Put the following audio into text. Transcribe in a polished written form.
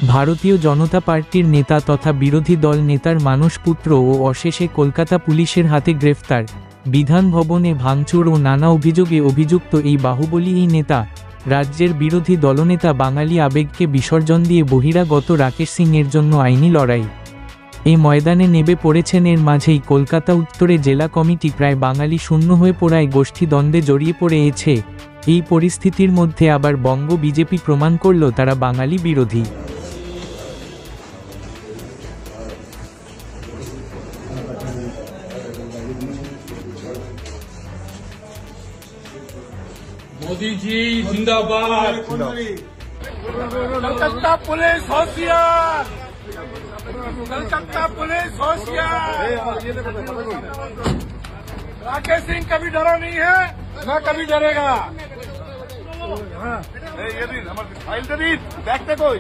ভারতীয় জনতা পার্টির নেতা তথা বিরোধী দল নেতার মানস পুত্র ও অশেষে কলকাতা পুলিশের হাতে গ্রেফতার। বিধান ভবনে ভাঙচুর ও নানা অভিযোগে অভিযুক্ত এই বাহুবলী এই নেতা রাজ্যের বিরোধী দলনেতা বাঙালি আবেগকে বিসর্জন দিয়ে বহিরাগত রাকেশ সিং এর জন্য আইনি লড়াই এই ময়দানে নেমে পড়েছেন। এর মাঝেই কলকাতা উত্তরে জেলা কমিটি প্রায় বাঙালি শূন্য হয়ে পড়ায় গোষ্ঠী দ্বন্দ্বে জড়িয়ে পড়েছে। এই পরিস্থিতির মধ্যে আবার বঙ্গ বিজেপি প্রমাণ করল তারা বাঙালি বিরোধী। मोदी जी जिंदाबाद। कलकत्ता पुलिस होशियार, कलकत्ता पुलिस होशियार। राकेश सिंह कभी डरा नहीं है, न कभी डरेगा। ये दिन हमारे फाइल दे दी, देखते कोई